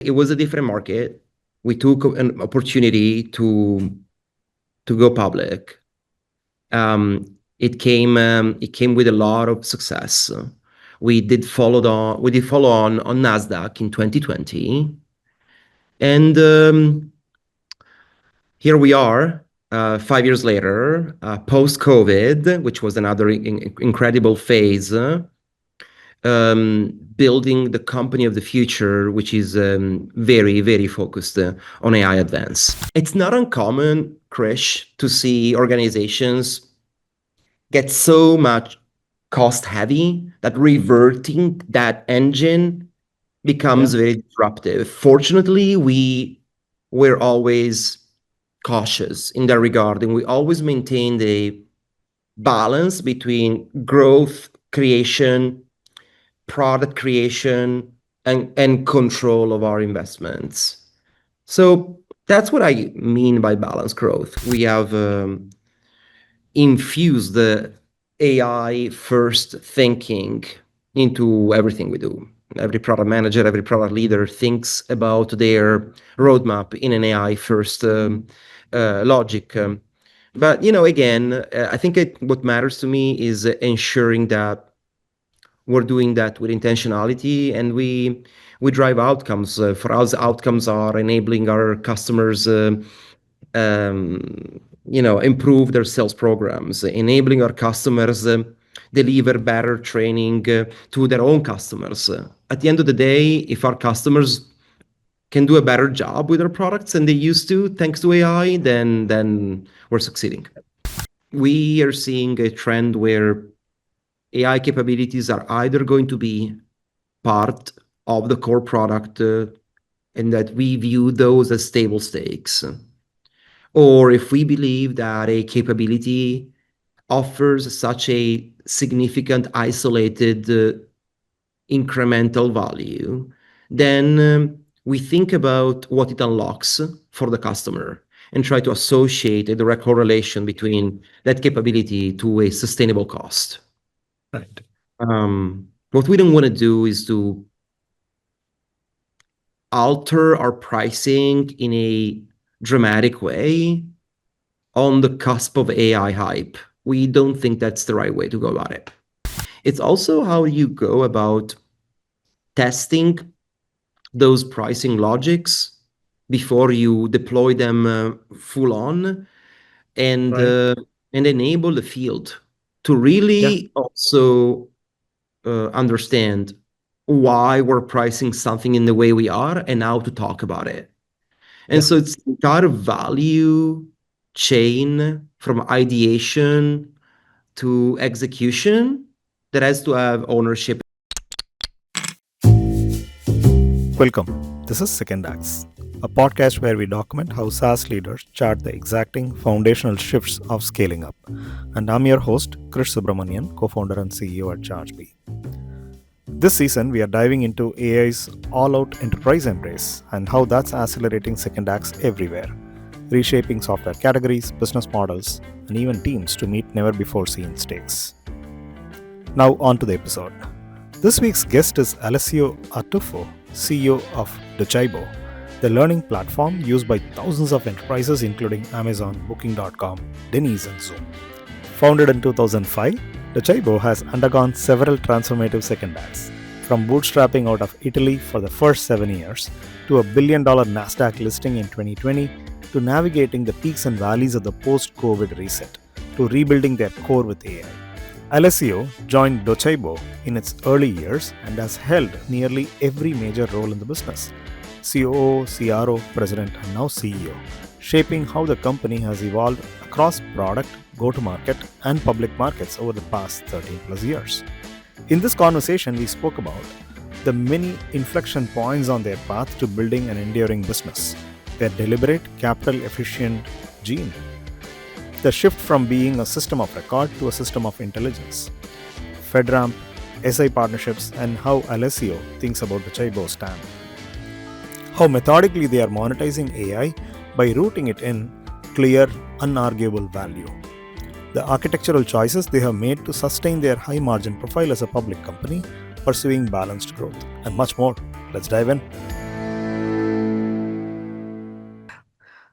It was a different market. We took an opportunity to go public. It came with a lot of success. We did follow on NASDAQ in 2020, and here we are, 5 years later, post-COVID, which was another incredible phase. Building the company of the future, which is very, very focused on AI advance. It's not uncommon, Krish, to see organizations get so much cost heavy that reverting that engine becomes very disruptive. Fortunately, we're always cautious in that regard, and we always maintained a balance between growth creation, product creation, and control of our investments. So that's what I mean by balanced growth. We have infused the AI first thinking into everything we do. Every product manager, every product leader thinks about their roadmap in an AI first logic. But again, I think what matters to me is ensuring that we're doing that with intentionality, and we drive outcomes. For us, outcomes are enabling our customers improve their sales programs, enabling our customers deliver better training to their own customers. At the end of the day, if our customers can do a better job with their products than they used to, thanks to AI, then we're succeeding. We are seeing a trend where AI capabilities are either going to be part of the core product, and that we view those as table stakes. Or if we believe that a capability offers such a significant, isolated, incremental value, then we think about what it unlocks for the customer and try to associate a direct correlation between that capability to a sustainable cost. Right. What we don't want to do is to alter our pricing in a dramatic way on the cusp of AI hype. We don't think that's the right way to go about it. It's also how you go about testing those pricing logics before you deploy them full on, and enable the field to really also understand why we're pricing something in the way we are and how to talk about it. And so it's the entire value chain from ideation to execution that has to have ownership. Welcome. This is Second Acts, a podcast where we document how SaaS leaders chart the exacting foundational shifts of scaling up. And I'm your host, Krish Subramanian, co-founder and CEO at ChargeBee. This season, we are diving into AI's all-out enterprise embrace and how that's accelerating second acts everywhere, reshaping software categories, business models, and even teams to meet never-before-seen stakes. Now, on to the episode. This week's guest is Alessio Artuffo, CEO of Docebo, the learning platform used by thousands of enterprises including Amazon, Booking.com, Denny's, and Zoom. Founded in 2005, Docebo has undergone several transformative second acts, from bootstrapping out of Italy for the first 7 years to a $1 billion NASDAQ listing in 2020, to navigating the peaks and valleys of the post-COVID reset, to rebuilding their core with AI. Alessio joined Docebo in its early years and has held nearly every major role in the business: COO, CRO, President, and now CEO, shaping how the company has evolved across product, go-to-market, and public markets over the past 13 plus years. In this conversation, we spoke about the many inflection points on their path to building an enduring business, their deliberate, capital-efficient gene, the shift from being a system of record to a system of intelligence, FedRAMP, SI partnerships, and how Alessio thinks about Docebo's TAM, how methodically they are monetizing AI by rooting it in clear, unarguable value, the architectural choices they have made to sustain their high margin profile as a public company, pursuing balanced growth, and much more. Let's dive in.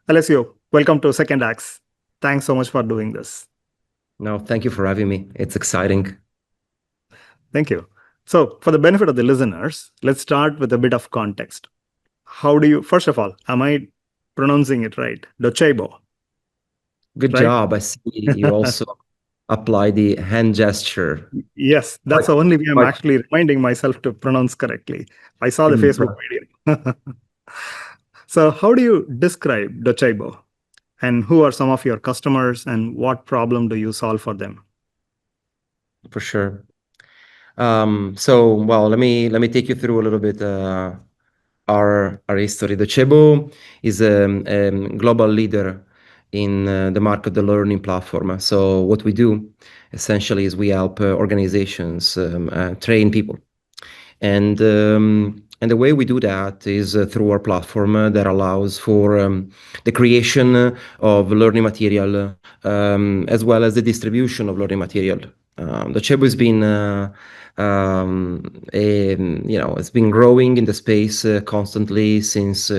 Alessio, welcome to Second Acts. Thanks so much for doing this. No, thank you for having me. It's exciting. Thank you. So, for the benefit of the listeners, let's start with a bit of context. How do you, first of all, am I pronouncing it right? Docebo, Good right? job. I see you also apply the hand gesture. Yes, Quite, that's the only way I'm quite actually reminding myself to pronounce correctly. I saw the Facebook impressive. video. So, how do you describe Docebo? And who are some of your customers and what problem do you solve for them? For sure. Well, let me take you through a little bit our history. Docebo is a global leader in the market, the learning platform. So what we do essentially is we help organizations train people. And the way we do that is through our platform that allows for the creation of learning material as well as the distribution of learning material. The Chebo has been it's been growing in the space constantly since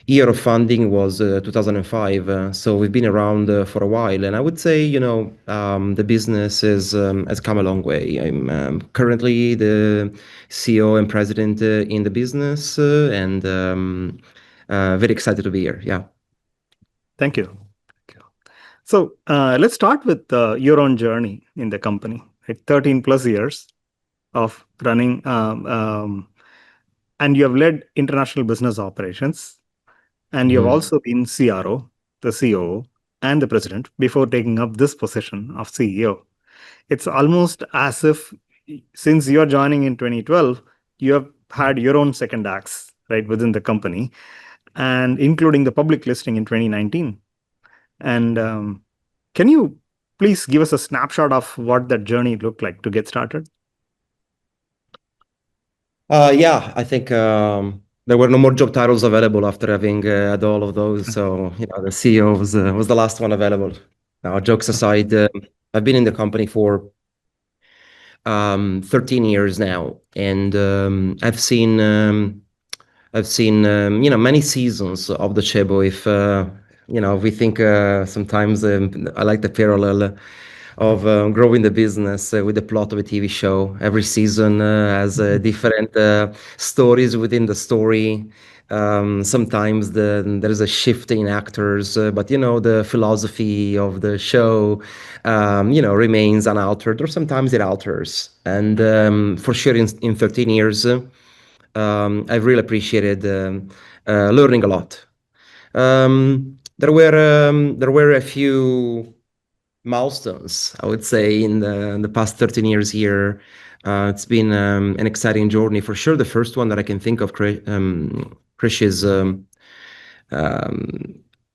year of funding was 2005. So we've been around for a while, and I would say, the business has come a long way. I'm currently the CEO and president in the business, and very excited to be here. Yeah. Thank you. Thank you. So let's start with your own journey in the company. Right? 13 plus years of running, and you have led international business operations, and you have Mhm. also been CRO, the COO, and the president before taking up this position of CEO. It's almost as if since you're joining in 2012, you have had your own second acts right within the company, and including the public listing in 2019. And can you please give us a snapshot of what that journey looked like to get started? Yeah, I think there were no more job titles available after having had all of those. So, the CEO was the last one available. Now, jokes aside, I've been in the company for 13 years now, and I've seen many seasons of the Chebo. If we think sometimes I like the parallel of growing the business with the plot of a TV show. Every season has different stories within the story. Sometimes there is a shift in actors, but the philosophy of the show, remains unaltered, or sometimes it alters. And for sure, in 13 years, I've really appreciated learning a lot. There were a few milestones, I would say, in the past 13 years here. It's been an exciting journey for sure. The first one that I can think of, Krish, is um,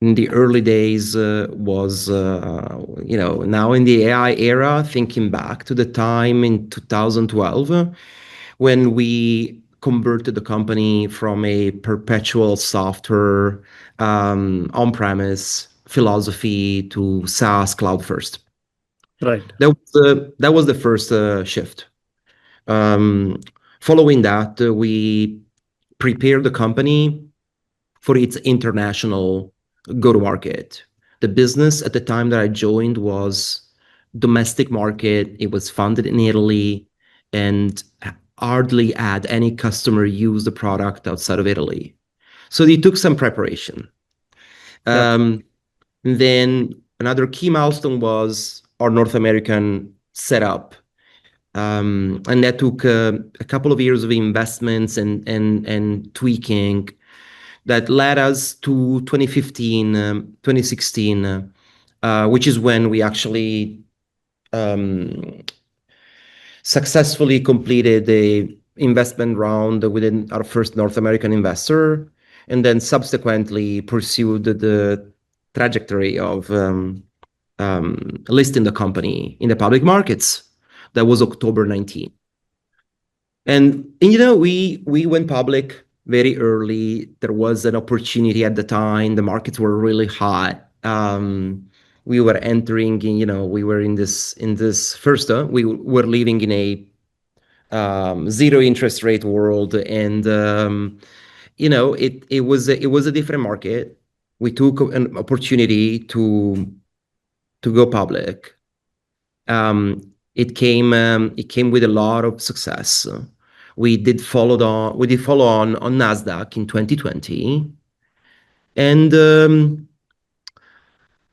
in the early days was, now in the AI era, thinking back to the time in 2012 when we converted the company from a perpetual software on-premise philosophy to SaaS cloud first. Right. That was the first shift. Um, Following that, we prepared the company for its international go-to-market. The business at the time that I joined was domestic market. It was founded in Italy, and hardly had any customer use the product outside of Italy. So it took some preparation. Yep. Um, then another key milestone was our North American setup. And that took a couple of years of investments and tweaking that led us to 2015, 2016, which is when we actually um, successfully completed the investment round within our first North American investor, and then subsequently pursued the trajectory of listing the company in the public markets. That was October 19. And we went public very early. There was an opportunity at the time. The markets were really hot. We were entering, we were in this first, we were living in a zero interest rate world, and it was a different market. we took an opportunity to go public. It came with a lot of success. We did follow on NASDAQ in 2020, and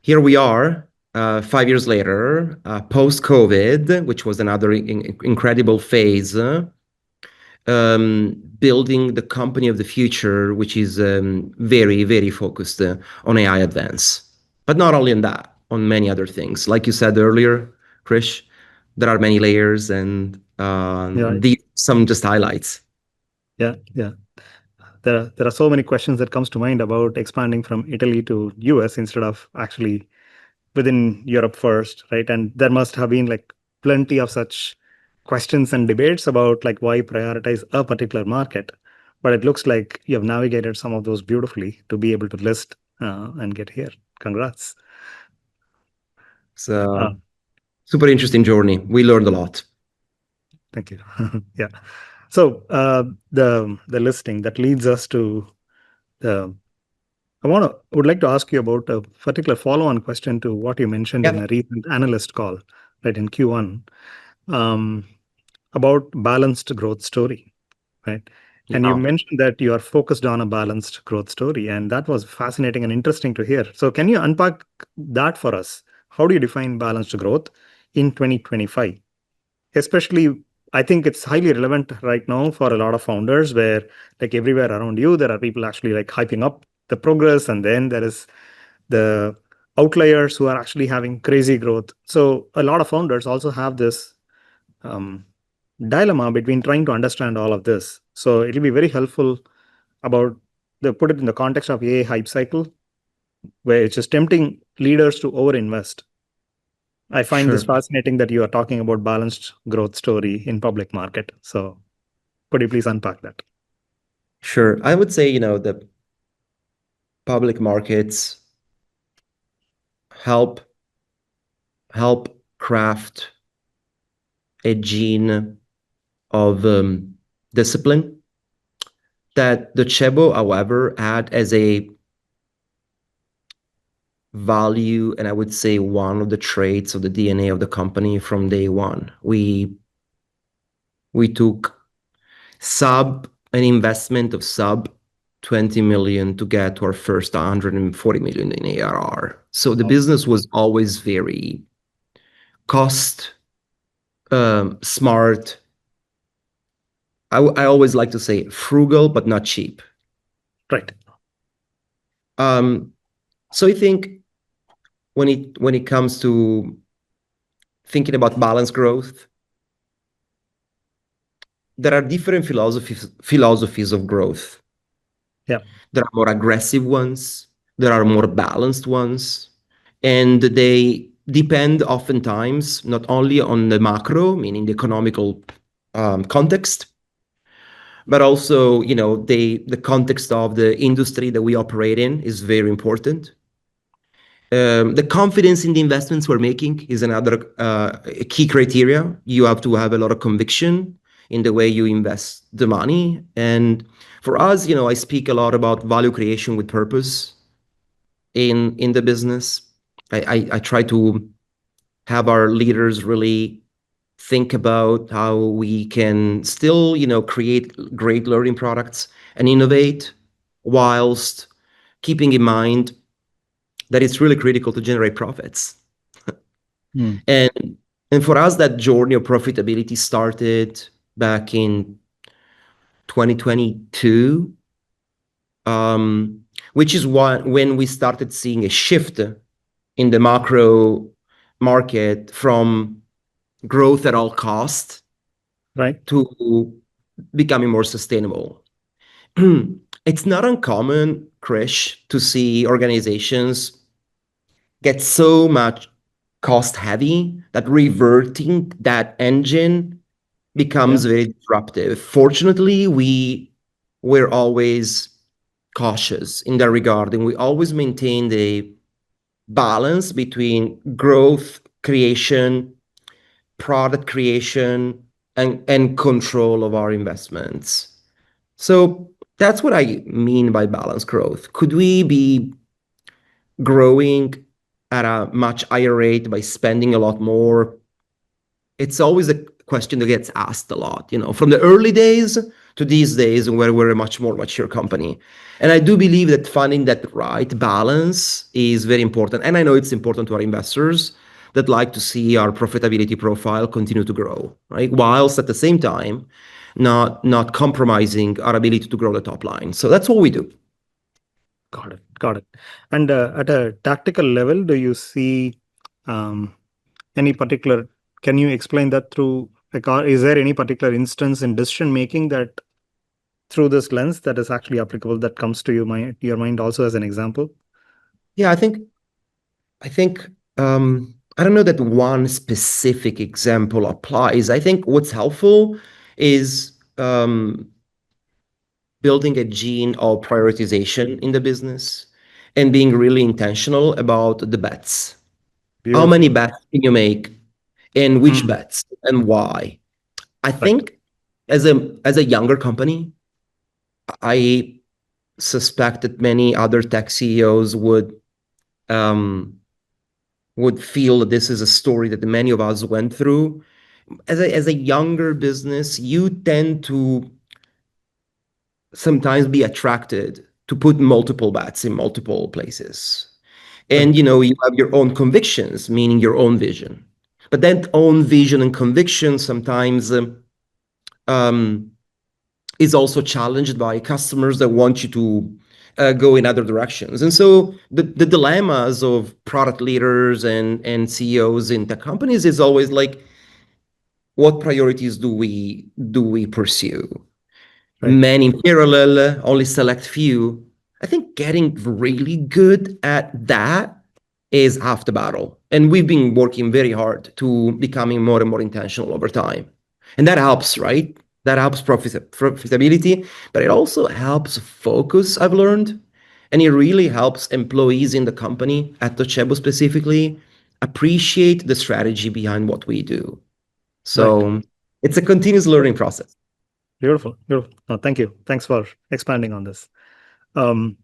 here we are, 5 years later, post-COVID, which was another incredible phase, building the company of the future, which is very, very focused on AI advance. But not only on that, on many other things. Like you said earlier, Krish, there are many layers, and these some just highlights. Yeah. There are so many questions that comes to mind about expanding from Italy to US instead of actually within Europe first, right? And there must have been like plenty of such questions and debates about like why prioritize a particular market. But it looks like you have navigated some of those beautifully to be able to list and get here. Congrats. So super interesting journey. We learned a lot. Thank you. Yeah. So the listing that leads us to the. Would like to ask you about a particular follow-on question to what you mentioned in a recent analyst call, right, in Q1, about balanced growth story, right? And you mentioned that you are focused on a balanced growth story, and that was fascinating and interesting to hear. So can you unpack that for us? How do you define balanced growth in 2025? Especially, I think it's highly relevant right now for a lot of founders where like everywhere around you, there are people actually like hyping up the progress, and then there is the outliers who are actually having crazy growth. So a lot of founders also have this dilemma between trying to understand all of this. So it'll be very helpful about put it in the context of AI hype cycle, where it's just tempting leaders to overinvest. I find this fascinating that you are talking about balanced growth story in public market. So could you please unpack that? Sure. I would say, the public markets help craft a gene of discipline that Docebo, however, had as a value, and I would say one of the traits of the DNA of the company from day one. We took an investment of sub 20 million to get to our first 140 million in ARR. So the business was always very cost smart. I always like to say frugal, but not cheap. Right. So I think when it comes to thinking about balanced growth, there are different philosophies of growth. Yeah. There are more aggressive ones, there are more balanced ones, and they depend oftentimes not only on the macro, meaning the economical context, but also, the context of the industry that we operate in is very important. The confidence in the investments we're making is another key criteria. You have to have a lot of conviction in the way you invest the money. And for us, I speak a lot about value creation with purpose in the business. I try to have our leaders really think about how we can still, create great learning products and innovate whilst keeping in mind that it's really critical to generate profits. And for us, that journey of profitability started back in 2022, which is when we started seeing a shift in the macro market from growth at all costs, right, to becoming more sustainable. It's not uncommon, Krish, to see organizations get so much cost heavy that reverting that engine becomes very disruptive. Fortunately, we're always cautious in that regard, and we always maintain the balance between growth creation, product creation, and control of our investments. So that's what I mean by balanced growth. Could we be growing at a much higher rate by spending a lot more? It's always a question that gets asked a lot, from the early days to these days where we're a much more mature company. And I do believe that finding that right balance is very important. And I know it's important to our investors that like to see our profitability profile continue to grow, right? Whilst at the same time, not compromising our ability to grow the top line. So that's what we do. Got it. Got it. And at a tactical level, do you see any particular? Can you explain that through? Is there any particular instance in decision making that through this lens that is actually applicable that comes to your mind also as an example? Yeah, I think I don't know that one specific example applies. I think what's helpful is building a gene of prioritization in the business and being really intentional about the bets. How Beautiful. many bets can you make and which Mm, bets and why? I right. think as a younger company, I suspect that many other tech CEOs um, would feel that this is a story that many of us went through. As a younger business, you tend to sometimes be attracted to put multiple bets in multiple places. And Right. you have your own convictions, meaning your own vision. But that own vision and conviction sometimes um, is also challenged by customers that want you to go in other directions. And so the dilemmas of product leaders and CEOs in tech companies is always like, what priorities do we pursue? Right. Many in parallel, only select few. I think getting really good at that is half the battle. And we've been working very hard to becoming more and more intentional over time. And that helps, right? That helps profitability, but it also helps focus, I've learned. And it really helps employees in the company, at Docebo specifically, appreciate the strategy behind what we do. Right. So it's a continuous learning process. Beautiful. Beautiful. No, thank you. Thanks for expanding on this. Um,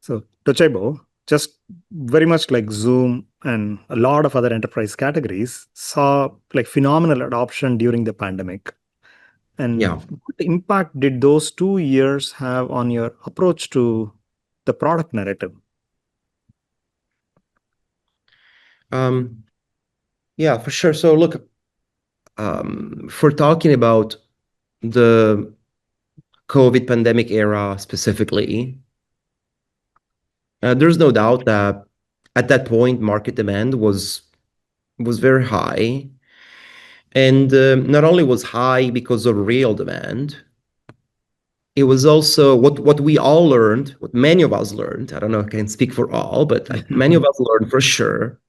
So Docebo, just very much like Zoom and a lot of other enterprise categories, saw like phenomenal adoption during the pandemic. And Yeah. what impact did those 2 years have on your approach to the product narrative? Um, yeah, for sure. So look, for talking about the COVID pandemic era specifically, there's no doubt that at that point market demand was very high, and not only was high because of real demand, it was also what we all learned, what many of us learned. I don't know if I can speak for all, but many of us learned for sure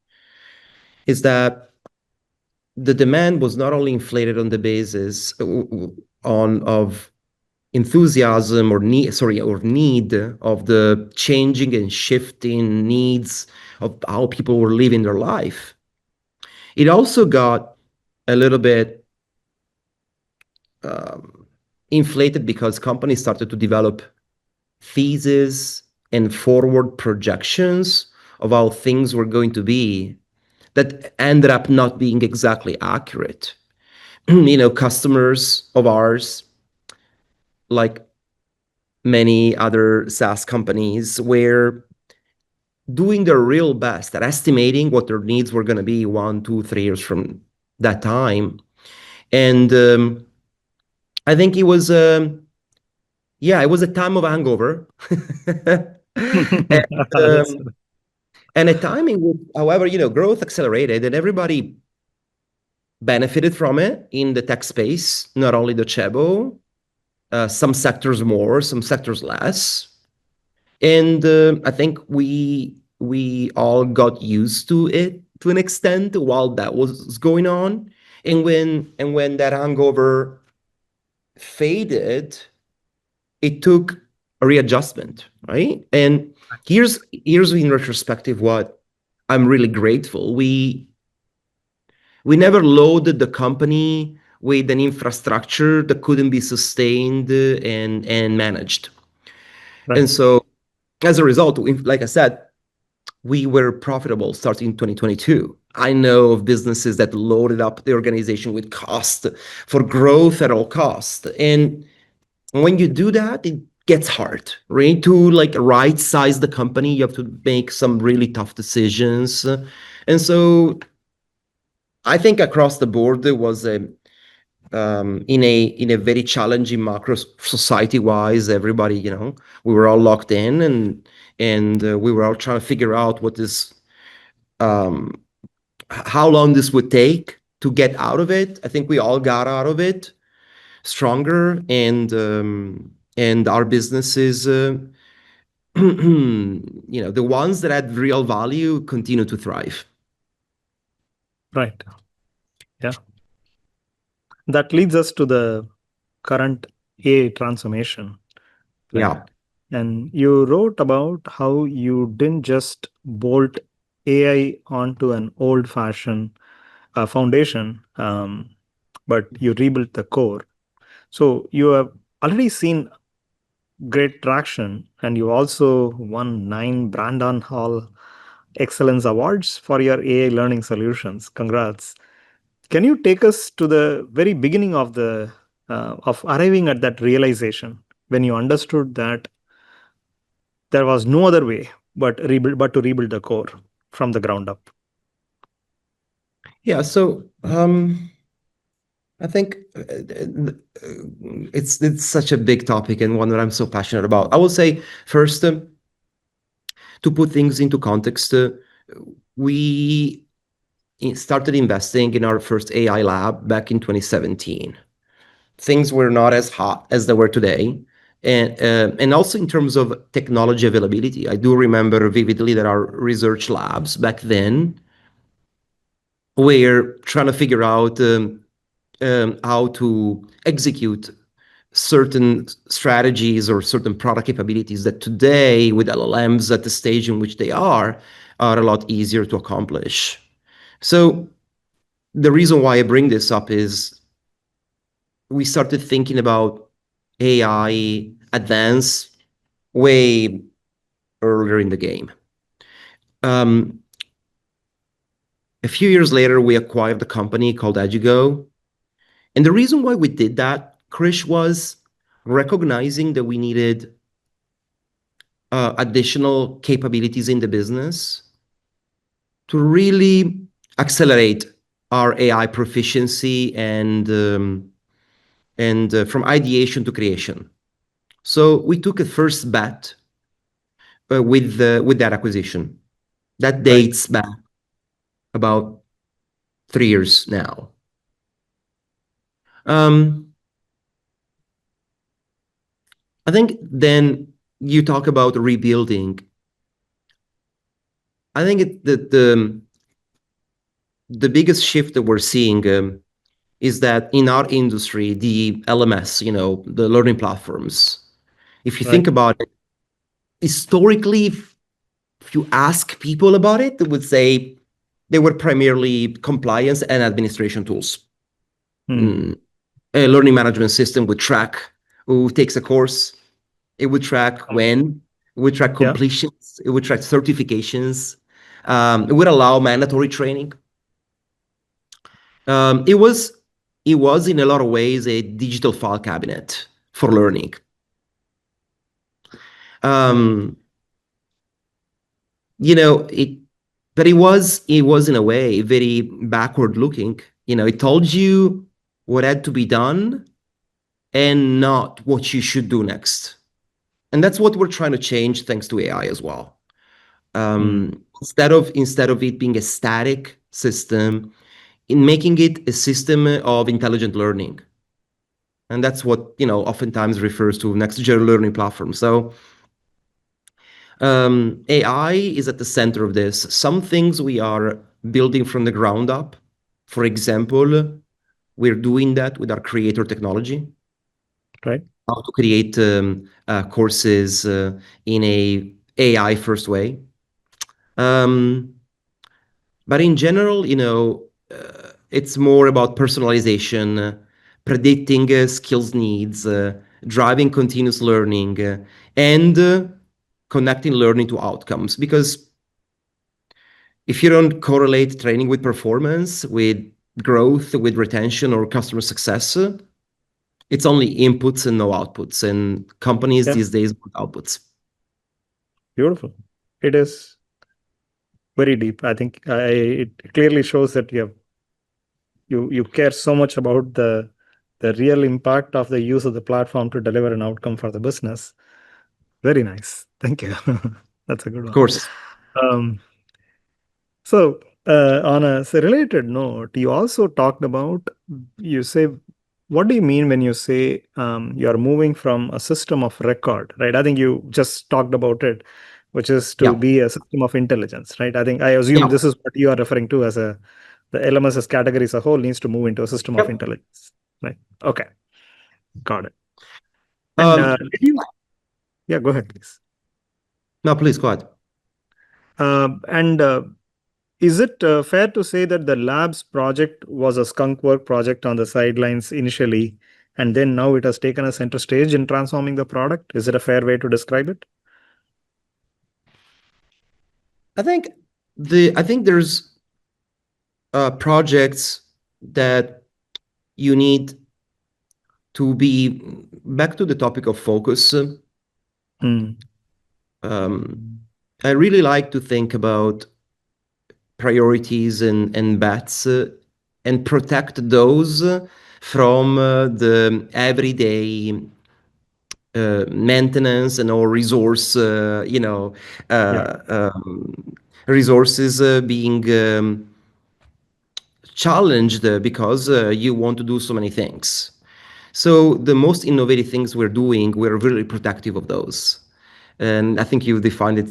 is that the demand was not only inflated on the basis on of enthusiasm or need of the changing and shifting needs of how people were living their life. It also got a little bit um, inflated because companies started to develop theses and forward projections of how things were going to be that ended up not being exactly accurate. Customers of ours, like many other SaaS companies, were doing their real best at estimating what their needs were going to be 1, 2, 3 years from that time. And I think it was a time of hangover. and, That's um, and a time in which, however, growth accelerated and everybody benefited from it in the tech space, not only Docebo, some sectors more, some sectors less. And I think we all got used to it to an extent while that was going on. And when that hangover faded, it took a readjustment, right? And here's in retrospective what I'm really grateful. We never loaded the company with an infrastructure that couldn't be sustained and managed. right. And so As a result, like I said, we were profitable starting in 2022. I know of businesses that loaded up the organization with cost for growth at all costs. And when you do that, it gets hard, right? To like right size the company, you have to make some really tough decisions. And so I think across the board, there was in a very challenging macro society wise, everybody, we were all locked in, and we were all trying to figure out um, how long this would take to get out of it. I think we all got out of it stronger, and our businesses, the ones that had real value continue to thrive. Right. Yeah. That leads us to the current AI transformation. Right. Yeah. And you wrote about how you didn't just bolt AI onto an old-fashioned foundation, but you rebuilt the core. So you have already seen great traction, and you also won 9 Brandon Hall Excellence Awards for your AI learning solutions. Congrats. Can you take us to the very beginning of the of arriving at that realization when you understood that there was no other way but to rebuild the core from the ground up? Yeah. So I think it's such a big topic and one that I'm so passionate about. I will say first, to put things into context, we started investing in our first AI lab back in 2017. Things were not as hot as they were today. And also in terms of technology availability, I do remember vividly that our research labs back then were trying to figure out how to execute certain strategies or certain product capabilities that today, with LLMs at the stage in which they are a lot easier to accomplish. So the reason why I bring this up is we started thinking about AI advance way earlier in the game. A few years later, we acquired a company called Edugo. And the reason why we did that, Krish, was recognizing that we needed additional capabilities in the business to really accelerate our AI proficiency and from ideation to creation. So we took a first bet with that acquisition. That Right. dates back about 3 years now. I think then you talk about rebuilding. I think the biggest shift that we're seeing is that in our industry, the LMS, the learning platforms, if you think Right. about it, historically, if you ask people about it, they would say they were primarily compliance and administration tools. A learning management system would track who takes a course. It would track when. It would track Yeah. completions. It would track certifications. It would allow mandatory training. It was in a lot of ways a digital file cabinet for learning. But it was in a way very backward looking. It told you what had to be done and not what you should do next. And that's what we're trying to change thanks to AI as well. Instead of it being a static system, in making it a system of intelligent learning. And that's what oftentimes refers to next gen learning platform. So AI is at the center of this. Some things we are building from the ground up. For example, we're doing that with our creator technology. Right. How to create courses in a AI first way. But in general, it's more about personalization, predicting skills needs, driving continuous learning, and connecting learning to outcomes. Because if you don't correlate training with performance, with growth, with retention or customer success, it's only inputs and no outputs. And companies Yeah, these days want outputs. beautiful. It is very deep. I think it clearly shows that you care so much about the real impact of the use of the platform to deliver an outcome for the business. Very nice. Thank you. That's a good Of one. course. Um, so, on a related note, you also talked about, you say, what do you mean when you say you are moving from a system of record, right? I think you just talked about it, which is to Yeah. be a system of intelligence, right? I assume Yeah. this is what you are referring to as the LMS's category as a whole needs to move into a system of Yep. intelligence, right? Okay, got it. And Um, yeah, go ahead, please. no, please go ahead. And is it fair to say that the labs project was a skunk work project on the sidelines initially, and then now it has taken a center stage in transforming the product? Is it a fair way to describe it? I think there's projects that you need to be back to the topic of focus. Hmm. I really like to think about priorities and bets and protect those from the everyday maintenance and or resource, Yeah, uh, resources being challenged because you want to do so many things. So the most innovative things we're doing, we're really protective of those. And I think you defined it,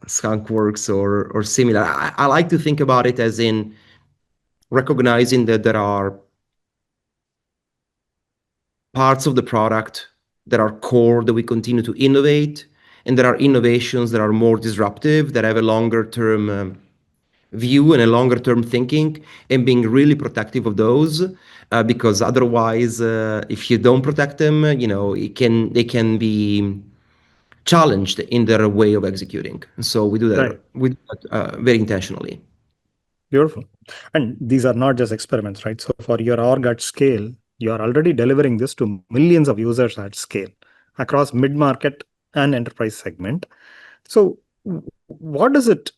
skunk works or similar. I like to think about it as in recognizing that there are parts of the product that are core that we continue to innovate, and there are innovations that are more disruptive, that have a longer term view and a longer term thinking, and being really protective of those, because otherwise, if you don't protect them, they can be challenged in their way of executing. And so right. we do that very intentionally. Beautiful. And these are not just experiments, right? So for your org at scale, you are already delivering this to millions of users at scale across mid-market and enterprise segment. So what does it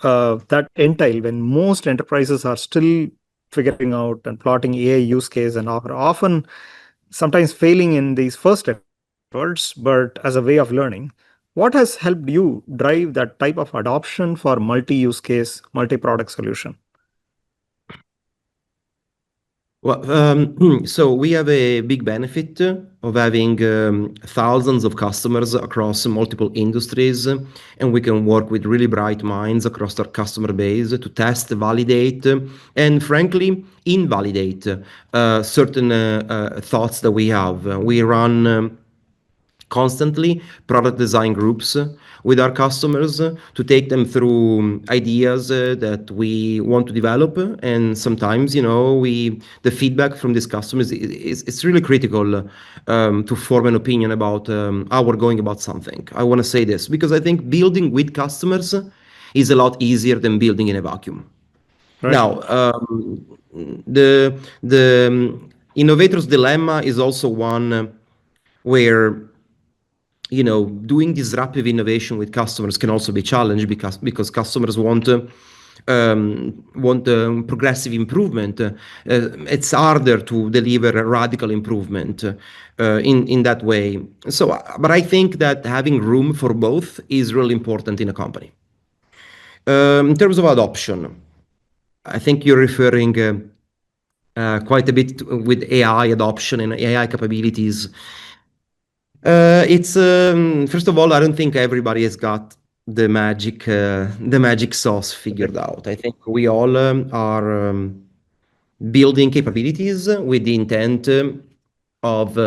that entail when most enterprises are still figuring out and plotting AI use case and are often sometimes failing in these first efforts, but as a way of learning? What has helped you drive that type of adoption for multi-use case, multi-product solution? Well, so we have a big benefit of having thousands of customers across multiple industries, and we can work with really bright minds across our customer base to test, validate, and frankly, invalidate certain thoughts that we have. We run constantly product design groups with our customers to take them through ideas that we want to develop, and sometimes the feedback from these customers is it's really critical to form an opinion about how we're going about something. I want to say this because I think building with customers is a lot easier than building in a vacuum. Right. Now, the innovator's dilemma is also one where doing disruptive innovation with customers can also be challenged because customers want progressive improvement. It's harder to deliver a radical improvement in that way. So, but I think that having room for both is really important in a company. In terms of adoption, I think you're referring quite a bit with AI adoption and AI capabilities. It's first of all, I don't think everybody has got the magic sauce Okay. figured out. I think we all are building capabilities with the intent of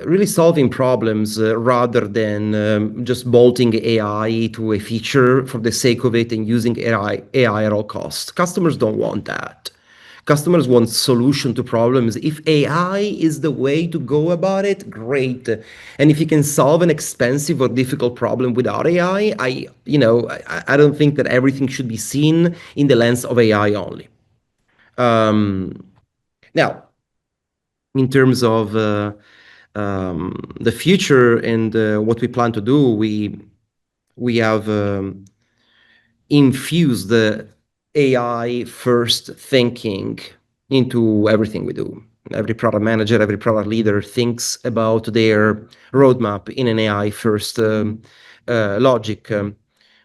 really solving problems rather than just bolting AI to a feature for the sake of it and using AI at all costs. Customers don't want that. Customers want solution to problems. If AI is the way to go about it, great. And if you can solve an expensive or difficult problem without AI, I don't think that everything should be seen in the lens of AI only. Now, in terms of the future and what we plan to do, we have infused the AI first thinking into everything we do. Every product manager, every product leader thinks about their roadmap in an AI first logic.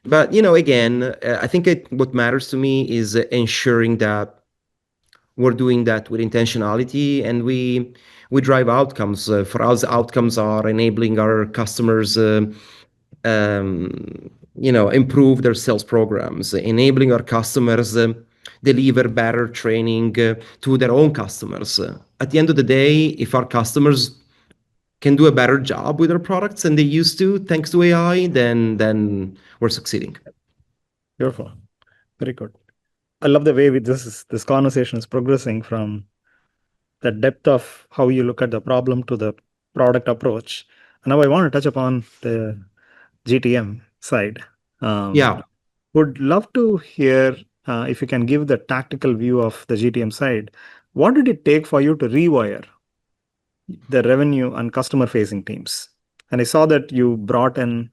But again, I think what matters to me is ensuring that we're doing that with intentionality, and we drive outcomes. For us, outcomes are enabling our customers improve their sales programs, enabling our customers deliver better training to their own customers. At the end of the day, if our customers can do a better job with their products than they used to, thanks to AI, then we're succeeding. Beautiful. Very good. I love the way this conversation is progressing from the depth of how you look at the problem to the product approach. And now I want to touch upon the GTM side. Yeah. Would love to hear if you can give the tactical view of the GTM side. What did it take for you to rewire the revenue and customer facing teams? And I saw that you brought in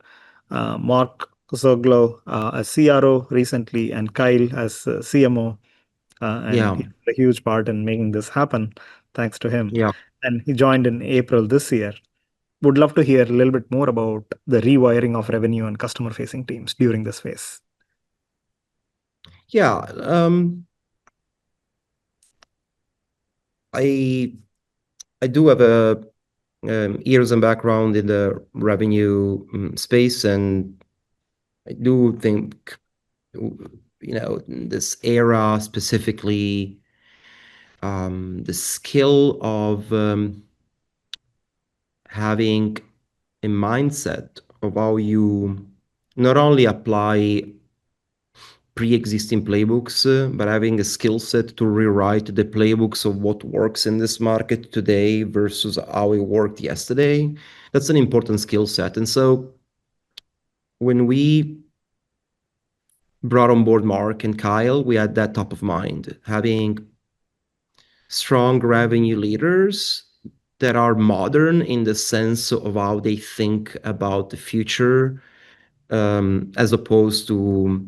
Mark Zoglo as CRO recently and Kyle as CMO. And he had a huge part in making this happen, thanks to him. Yeah. And he joined in April this year. Would love to hear a little bit more about the rewiring of revenue and customer facing teams during this phase. Yeah. I do have a years and background in the revenue space, and I do think this era specifically, the skill of having a mindset of how you not only apply pre-existing playbooks, but having a skill set to rewrite the playbooks of what works in this market today versus how it worked yesterday. That's an important skill set. And so when we brought on board Mark and Kyle, we had that top of mind, having strong revenue leaders that are modern in the sense of how they think about the future, as opposed to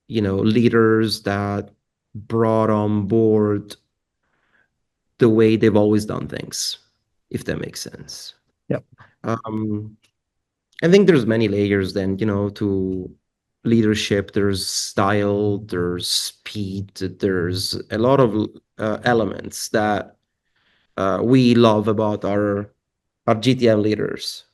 leaders that brought on board the way they've always done things, if that makes sense. Yep. I think there's many layers then, to leadership. There's style, there's speed, there's a lot of elements that we love about our GTM leaders.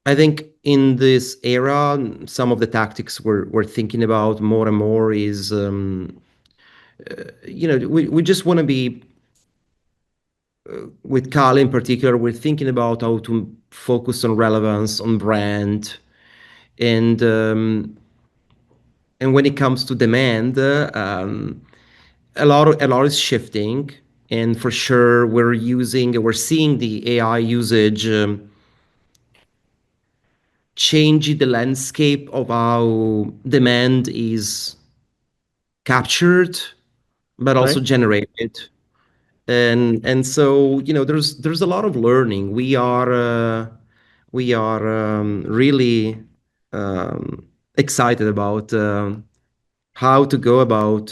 I think in this era, some of the tactics we're thinking about more and more is, we just want to be, with Kyle in particular, we're thinking about how to focus on relevance, on brand, and when it comes to demand, a lot is shifting, and for sure we're seeing the AI usage changing the landscape of how demand is captured, but also generated. And so there's a lot of learning. We are really excited about how to go about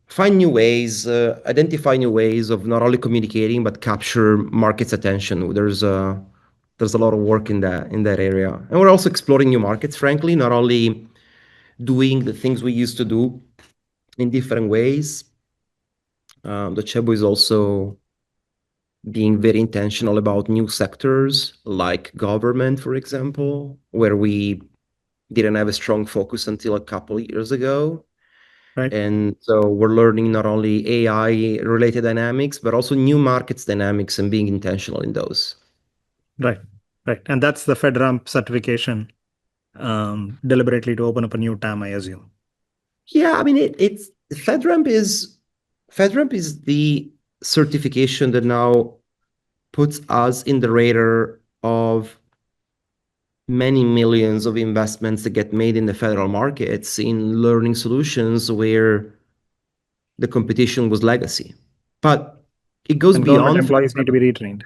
find new ways, identify new ways of not only communicating but capture markets' attention. There's a lot of work in that area, and we're also exploring new markets. Frankly, not only doing the things we used to do in different ways. Docebo is also being very intentional about new sectors like government, for example, where we didn't have a strong focus until a couple of years ago. Right. And so we're learning not only AI related dynamics, but also new markets dynamics and being intentional in those. Right. And that's the FedRAMP certification deliberately to open up a new TAM, I assume. Yeah, I mean it's FedRAMP is the certification that now puts us in the radar of many millions of investments that get made in the federal markets in learning solutions where the competition was legacy. But it goes And government beyond employees need to be FedRAMP. retrained.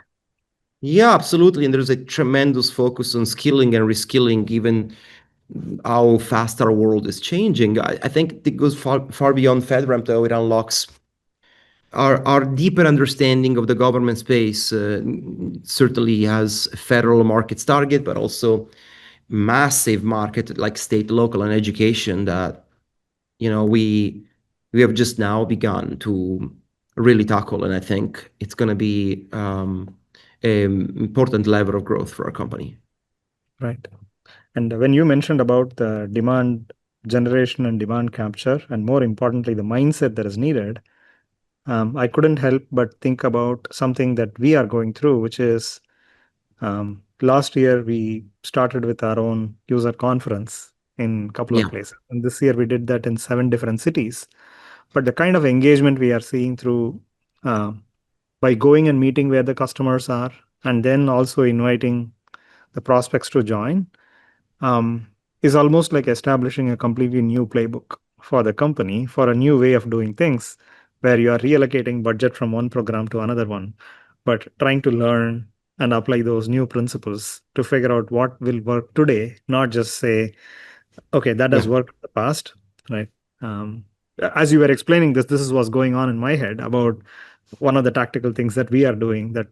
Yeah, absolutely. And there's a tremendous focus on skilling and reskilling, given how fast our world is changing. I think it goes far beyond FedRAMP, though. It unlocks our deeper understanding of the government space. Certainly has a federal markets target, but also massive market like state, local, and education that we have just now begun to really tackle, and I think it's going to be an important lever of growth for our company. Right. And when you mentioned about the demand generation and demand capture, and more importantly, the mindset that is needed, I couldn't help but think about something that we are going through, which is last year we started with our own user conference in a couple of Yeah, places. And this year we did that in 7 different cities. But the kind of engagement we are seeing through by going and meeting where the customers are, and then also inviting the prospects to join, um, is almost like establishing a completely new playbook for the company for a new way of doing things, where you are reallocating budget from one program to another one, but trying to learn and apply those new principles to figure out what will work today, not just say, okay, that yeah. has worked in the past, right? Um, as you were explaining this is what's going on in my head about one of the tactical things that we are doing that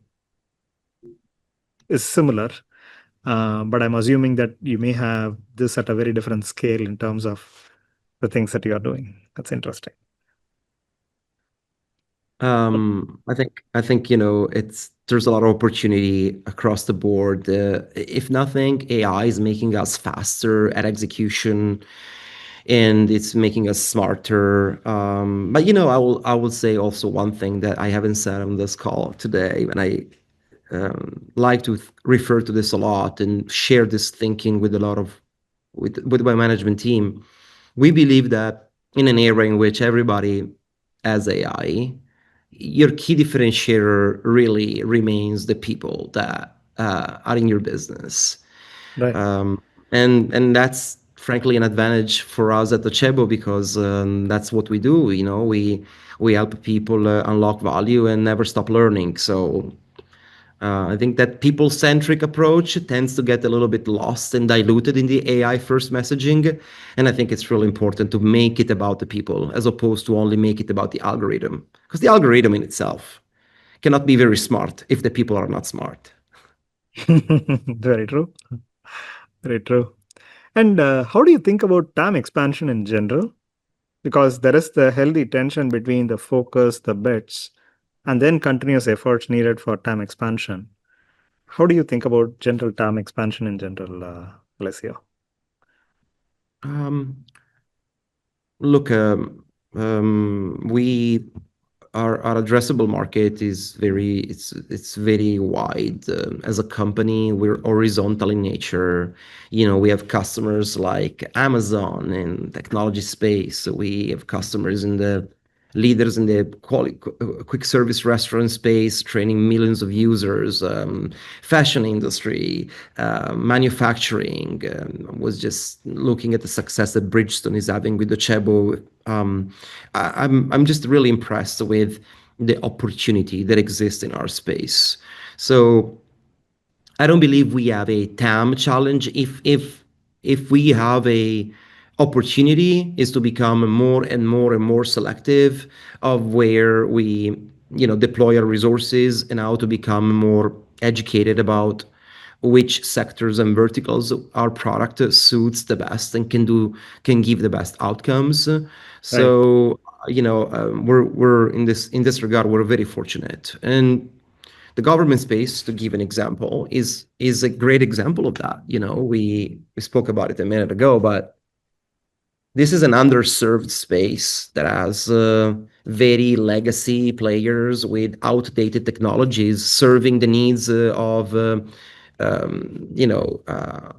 is similar. But I'm assuming that you may have this at a very different scale in terms of the things that you are doing. That's interesting. I think there's a lot of opportunity across the board. If nothing, AI is making us faster at execution, and it's making us smarter. But I will say also one thing that I haven't said on this call today, and I like to refer to this a lot and share this thinking with a lot of with my management team. We believe that in an era in which everybody has AI, your key differentiator really remains the people that are in your business. Right. And that's frankly an advantage for us at Docebo because that's what we do. We help people unlock value and never stop learning. So I think that people-centric approach tends to get a little bit lost and diluted in the AI first messaging. And I think it's really important to make it about the people as opposed to only make it about the algorithm. Because the algorithm in itself cannot be very smart if the people are not smart. Very true. Very true. And how do you think about TAM expansion in general? Because there is the healthy tension between the focus, the bets, and then continuous efforts needed for TAM expansion. How do you think about general TAM expansion in general, Alessio? Um, Look, we our addressable market is it's very wide. As a company, we're horizontal in nature. We have customers like Amazon in technology space. We have customers in the leaders in the quick service restaurant space, training millions of users, fashion industry, manufacturing. Was just looking at the success that Bridgestone is having with Docebo. I'm just really impressed with the opportunity that exists in our space. So I don't believe we have a TAM challenge. If we have a opportunity is to become more and more and more selective of where we deploy our resources and how to become more educated about which sectors and verticals our product suits the best and can give the best outcomes. Right. So we're in this regard we're very fortunate. And the government space, to give an example, is a great example of that. We spoke about it a minute ago, but this is an underserved space that has very legacy players with outdated technologies serving the needs of um, you know uh,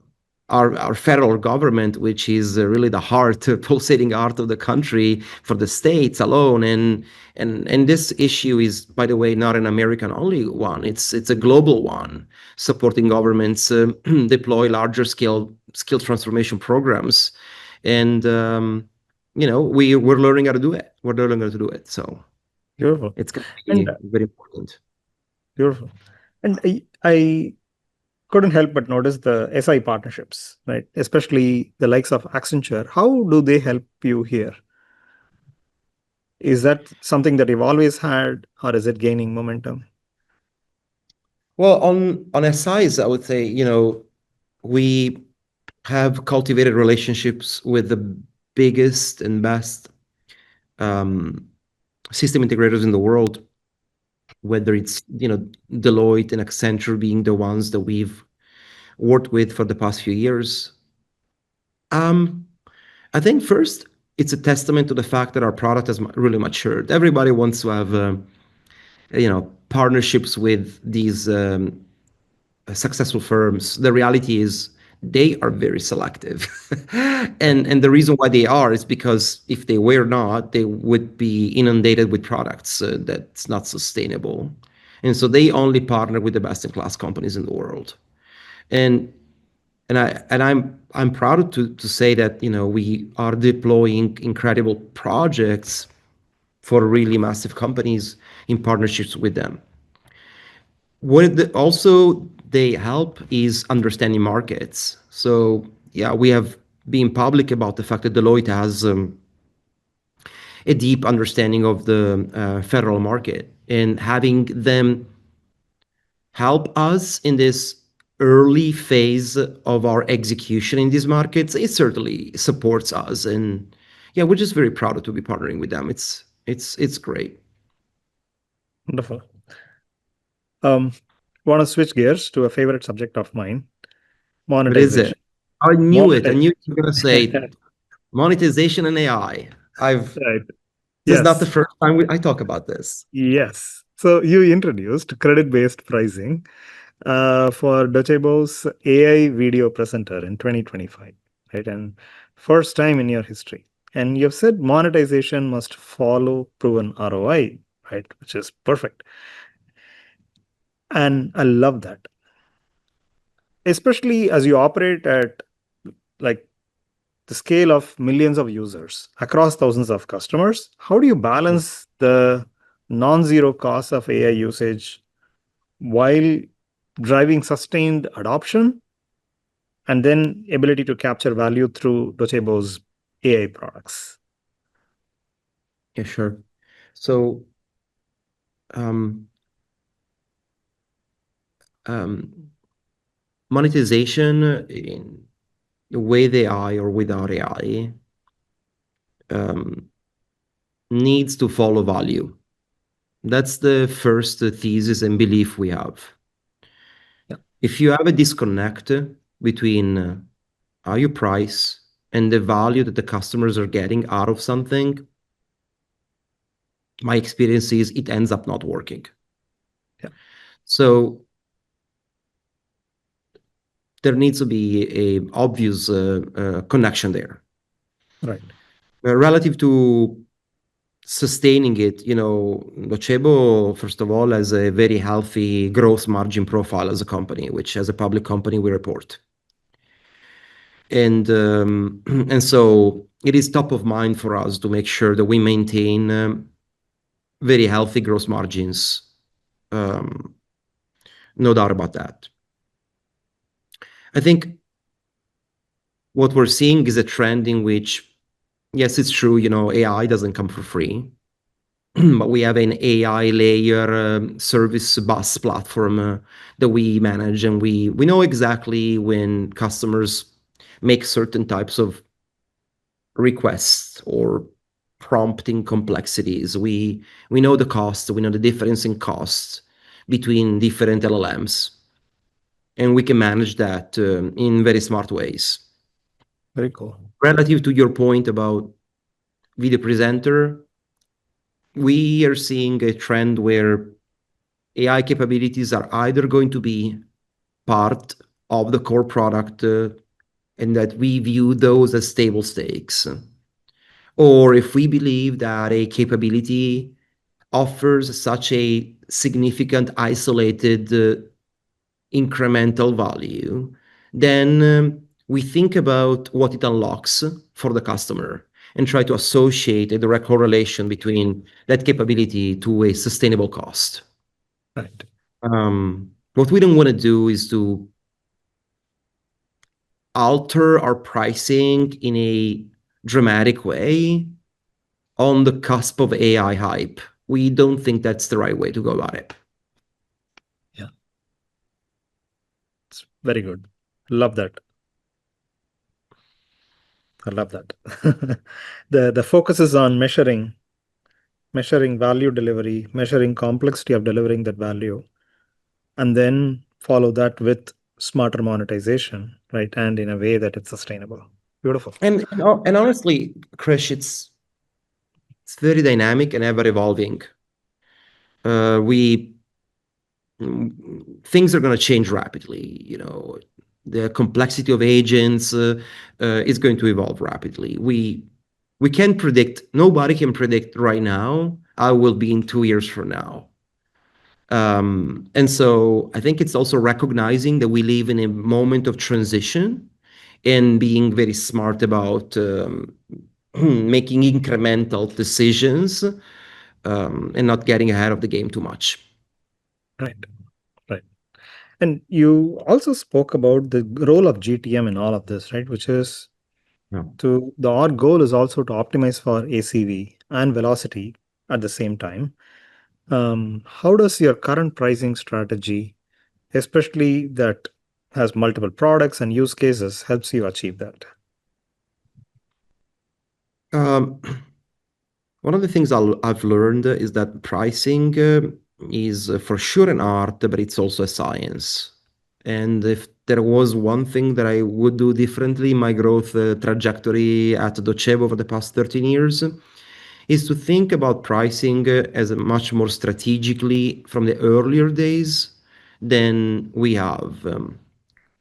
our federal government, which is really the heart, pulsating heart of the country for the states alone. And this issue is, by the way, not an American only one. It's a global one, supporting governments deploy larger skill transformation programs. And we're learning how to do it. We're learning how to do it. So Beautiful. it's going to And be very important. beautiful. And I couldn't help but notice the SI partnerships, right? Especially the likes of Accenture. How do they help you here? Is that something that you've always had, or is it gaining momentum? Well, on SIs, I would say, we have cultivated relationships with the biggest and best um, system integrators in the world, whether it's Deloitte and Accenture being the ones that we've worked with for the past few years. I think first it's a testament to the fact that our product has really matured. Everybody wants to have partnerships with these successful firms. The reality is they are very selective. And the reason why they are is because if they were not, they would be inundated with products that's not sustainable. And so they only partner with the best in class companies in the world. And I'm proud to say that we are deploying incredible projects for really massive companies in partnerships with them. What also they help is understanding markets. So yeah, we have been public about the fact that Deloitte has a deep understanding of the federal market, and having them help us in this early phase of our execution in these markets, it certainly supports us. And yeah, we're just very proud to be partnering with them. It's great. Wonderful. Um, Want to switch gears to a favorite subject of mine, What is it? monetization. I knew it. I knew Monetization. you were gonna say monetization and AI. Right. This is not the Yes. first time I talk about this. Yes. So you introduced credit-based pricing for Docebo's AI video presenter in 2025, right? And first time in your history. And you've said monetization must follow proven ROI, right? Which is perfect. And I love that, especially as you operate at like the scale of millions of users across thousands of customers. How do you balance the non-zero cost of AI usage while driving sustained adoption and then ability to capture value through Docebo's AI products? Yeah, sure. So um, um, monetization in with AI or without AI um, needs to follow value. That's the first thesis and belief we have. Yeah. If you have a disconnect between how you price and the value that the customers are getting out of something, my experience is it ends up not working. Yeah. So there needs to be a obvious connection there. Right. Relative to sustaining it, Docebo, first of all, has a very healthy growth margin profile as a company, which as a public company we report. And and so it is top of mind for us to make sure that we maintain very healthy gross margins. No doubt about that. I think what we're seeing is a trend in which, yes, it's true, AI doesn't come for free, but we have an AI layer service bus platform that we manage, and we know exactly when customers make certain types of requests or prompting complexities. We know the cost, we know the difference in costs between different LLMs, and we can manage that in very smart ways. Very cool. Relative to your point about video presenter, we are seeing a trend where AI capabilities are either going to be part of the core product and that we view those as table stakes. Or if we believe that a capability offers such a significant isolated incremental value, then we think about what it unlocks for the customer and try to associate a direct correlation between that capability to a sustainable cost. Right. What we don't want to do is to alter our pricing in a dramatic way on the cusp of AI hype. We don't think that's the right way to go about it. Yeah. It's very good. Love that. I love that. The focus is on measuring value delivery, measuring complexity of delivering that value, and then follow that with smarter monetization, right? And in a way that it's sustainable. Beautiful. And honestly, Krish, it's very dynamic and ever evolving. Things are going to change rapidly. The complexity of agents is going to evolve rapidly. We can't predict. Nobody can predict right now how will be in 2 years from now. And so I think it's also recognizing that we live in a moment of transition and being very smart about making incremental decisions and not getting ahead of the game too much. Right. Right. And you also spoke about the role of GTM in all of this, right? Which is our goal is also to optimize for ACV and velocity at the same time. How does your current pricing strategy, especially that has multiple products and use cases, helps you achieve that? One of the things I've learned is that pricing is for sure an art, but it's also a science. And if there was one thing that I would do differently in my growth trajectory at Docebo over the past 13 years, is to think about pricing as a much more strategically from the earlier days than we have.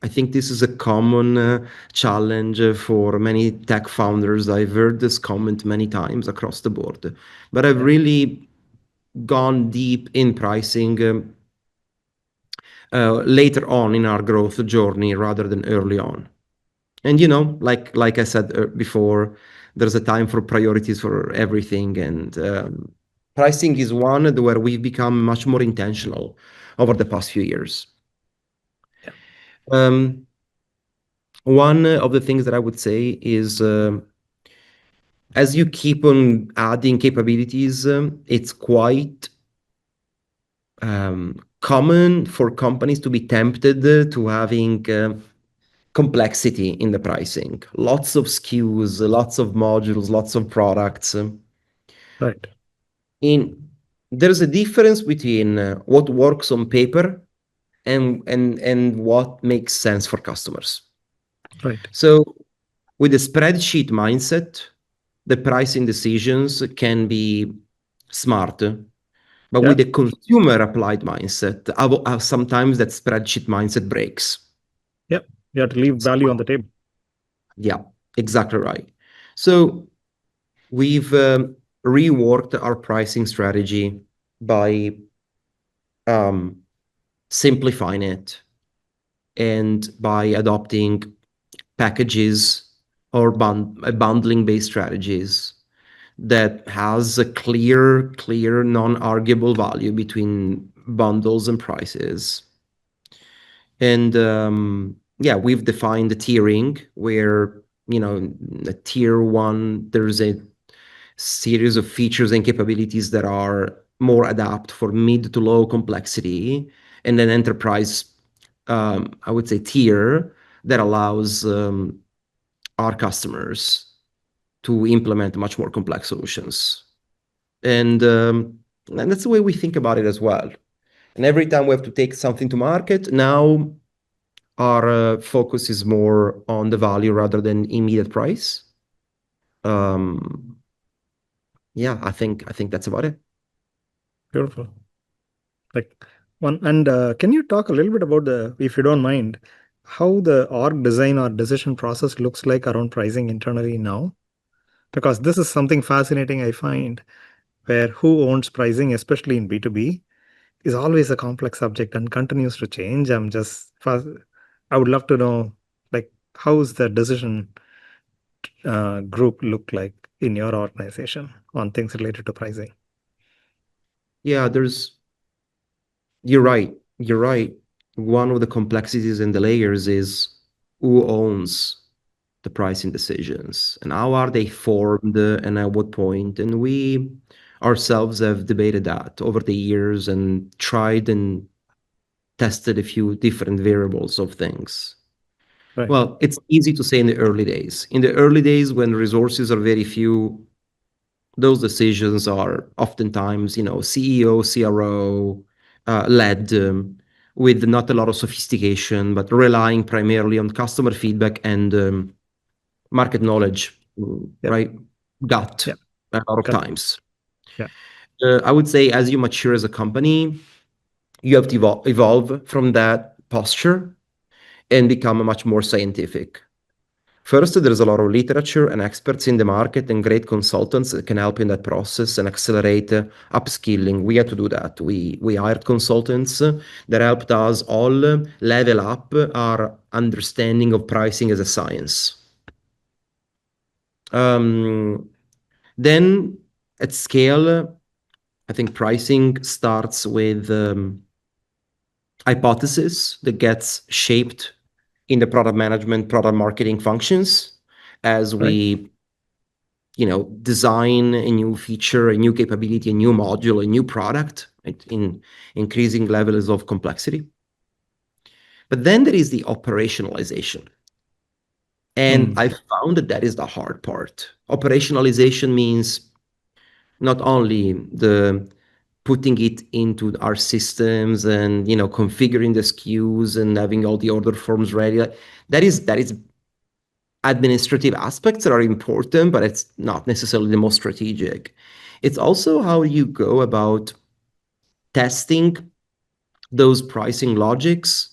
I think this is a common challenge for many tech founders. I've heard this comment many times across the board, but I've really gone deep in pricing later on in our growth journey rather than early on. And like I said before, there's a time for priorities for everything, and pricing is one where we've become much more intentional over the past few years. One of the things that I would say is as you keep on adding capabilities, it's quite common for companies to be tempted to having complexity in the pricing. Lots of SKUs, lots of modules, lots of products. Right. There's a difference between what works on paper and what makes sense for customers. Right. So with a spreadsheet mindset, the pricing decisions can be smart, but with a consumer applied mindset, sometimes that spreadsheet mindset breaks. Yep. You have to leave value on the table. Yeah, exactly right. So we've reworked our pricing strategy by simplifying it and by adopting packages or bundling-based strategies that has a clear non-arguable value between bundles and prices. And we've defined the tiering where, the tier one, there's a series of features and capabilities that are more adapt for mid to low complexity, and then enterprise, I would say, tier that allows our customers to implement much more complex solutions. And that's the way we think about it as well. And every time we have to take something to market, now our focus is more on the value rather than immediate price. I think that's about it. Beautiful. Can you talk a little bit about if you don't mind, how the org design or decision process looks like around pricing internally now? Because this is something fascinating I find, where who owns pricing, especially in B2B, is always a complex subject and continues to change. I would love to know, like, how's the decision group look like in your organization on things related to pricing? Yeah, you're right. You're right. One of the complexities in the layers is who owns the pricing decisions and how are they formed and at what point. And we ourselves have debated that over the years and tried and tested a few different variables of things. Right, Well, it's easy to say in the early days. In the early days, when resources are very few, those decisions are oftentimes, CEO, CRO led with not a lot of sophistication, but relying primarily on customer feedback and market knowledge, yeah, right? Gut yeah, a lot of got times. yeah, I would say as you mature as a company, you have to evolve from that posture and become much more scientific. First, there's a lot of literature and experts in the market and great consultants that can help in that process and accelerate upskilling. We had to do that. We hired consultants that helped us all level up our understanding of pricing as a science. Um, then at scale, I think pricing starts with hypothesis that gets shaped in the product management, product marketing functions as right, we design a new feature, a new capability, a new module, a new product, right, in increasing levels of complexity. But then there is the operationalization. And mm, I found that that is the hard part. Operationalization means not only the putting it into our systems and configuring the SKUs and having all the order forms ready. That is administrative aspects that are important, but it's not necessarily the most strategic. It's also how you go about testing those pricing logics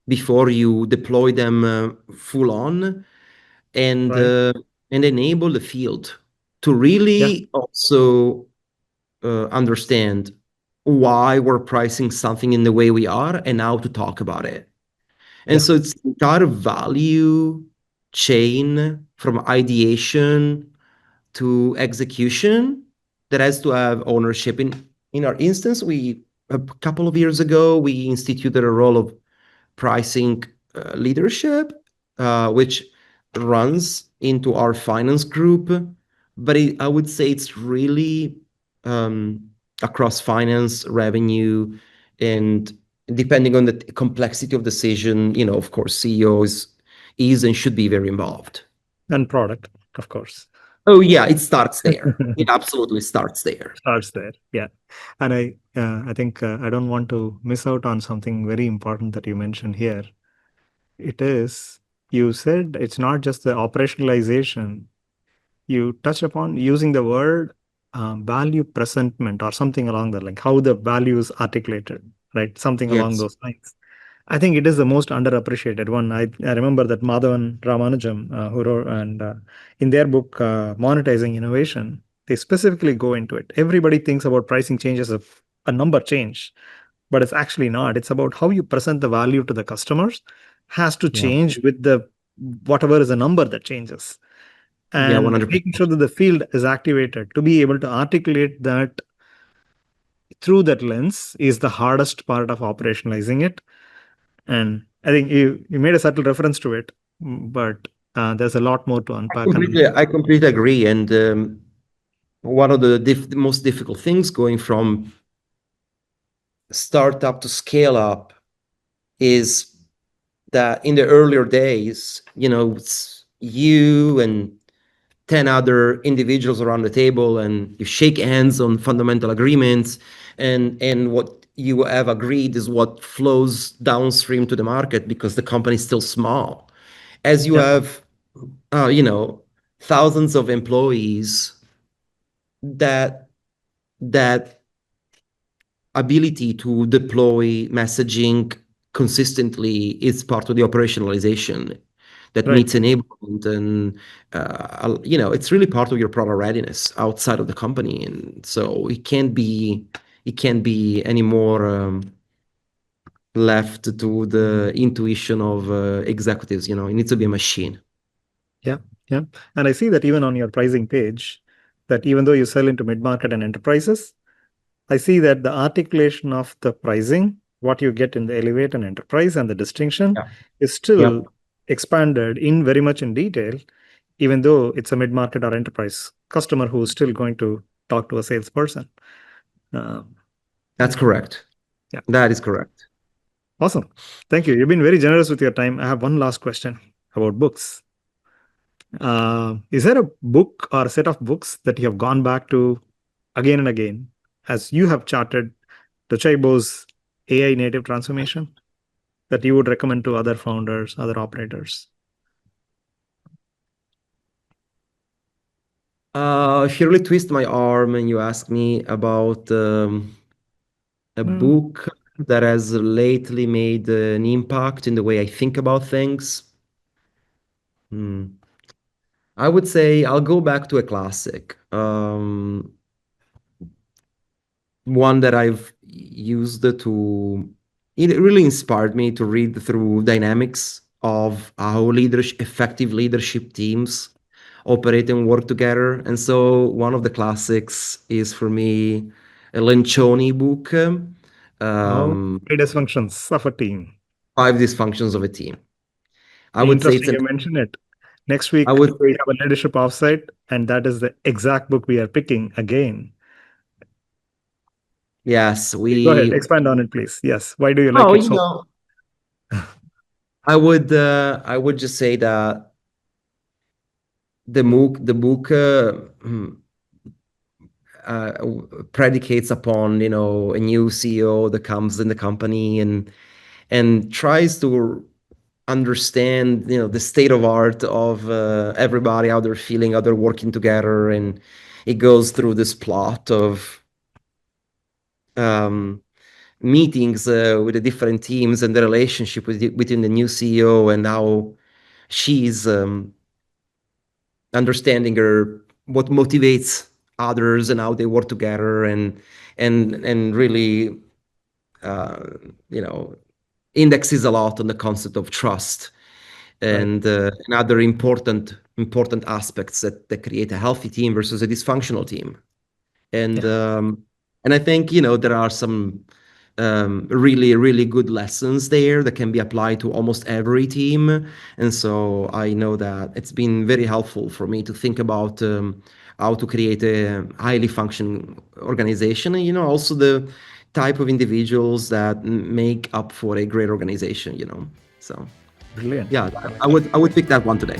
before you deploy them full on and right, uh, and enable the field to yeah, really also understand why we're pricing something in the way we are and how to talk about it. And yeah, so it's the entire value chain from ideation to execution that has to have ownership. In our instance, we a couple of years ago we instituted a role of pricing leadership, which runs into our finance group. But I would say it's really um, across finance, revenue, and depending on the complexity of decision, of course, CEO is and should be very involved. and product, of course. Oh yeah, it starts there. It absolutely starts there. Starts there, yeah. And I think I don't want to miss out on something very important that you mentioned here. It is, you said it's not just the operationalization. You touch upon using the word value presentment or something along that, like how the value is articulated, right? Something along Yes. those lines. I think it is the most underappreciated one. I remember that Madhavan Ramanujam, who wrote, and in their book, Monetizing Innovation, they specifically go into it. Everybody thinks about pricing change as a number change, but it's actually not. It's about how you present the value to the customers has to Yeah. change with the whatever is the number that changes, Yeah, and making 100%. sure that the field is activated to be able to articulate that through that lens is the hardest part of operationalizing it. And I think you made a subtle reference to it, but there's a lot more to unpack. And I completely agree. And one of the most difficult things going from startup to scale up is that in the earlier days, it's you and 10 other individuals around the table and you shake hands on fundamental agreements and what you have agreed is what flows downstream to the market because the company is still small. As you yeah, have, thousands of employees, that that ability to deploy messaging consistently is part of the operationalization that Right. needs enablement, and it's really part of your product readiness outside of the company, and so it can't be any more left to the intuition of executives. It needs to be a machine. Yeah. Yeah. And I see that even on your pricing page, that even though you sell into mid-market and enterprises, I see that the articulation of the pricing, what you get in the Elevate and Enterprise, and the distinction Yeah. is still Yep. expanded in very much in detail, even though it's a mid-market or enterprise customer who's still going to talk to a salesperson. That's correct. Yeah. That is correct. Awesome. Thank you. You've been very generous with your time. I have one last question about books. Is there a book or a set of books that you have gone back to again and again as you have charted Docebo's AI native transformation that you would recommend to other founders, other operators? If you really twist my arm and you ask me about a book that has lately made an impact in the way I think about things, I would say I'll go back to a classic. One that I've used it really inspired me to read through dynamics of how effective leadership teams operate and work together. And so one of the classics is for me a Lencioni book, Oh, um, dysfunctions of a team. Five Dysfunctions of a Team. I would say Interesting you mention it. Next I week, would we have a leadership offsite, and that is the exact book we are picking again. yes, Go ahead, expand on it, please. Yes. Why do you like oh, it so? I would just say that the book predicates upon a new CEO that comes in the company and tries to understand the state of art of everybody, how they're feeling, how they're working together, and it goes through this plot of meetings with the different teams and the relationship within the new CEO and how she's understanding what motivates others and how they work together, and really uh, you know indexes a lot on the concept of trust Right. and other important aspects that create a healthy team versus a dysfunctional team. And Yeah. and I think there are some really really good lessons there that can be applied to almost every team. And so I know that it's been very helpful for me to think about how to create a highly functioning organization, and also the type of individuals that make up for a great organization. So Brilliant. yeah, I would pick that one today.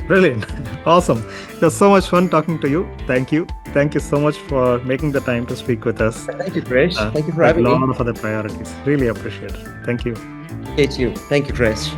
Brilliant. Awesome. It was so much fun talking to you. Thank you. Thank you so much for making the time to speak with us. Thank you, Krish. Thank you for With a having me. lot of other priorities. Really appreciate it. Thank you. Appreciate you. Thank you, Krish.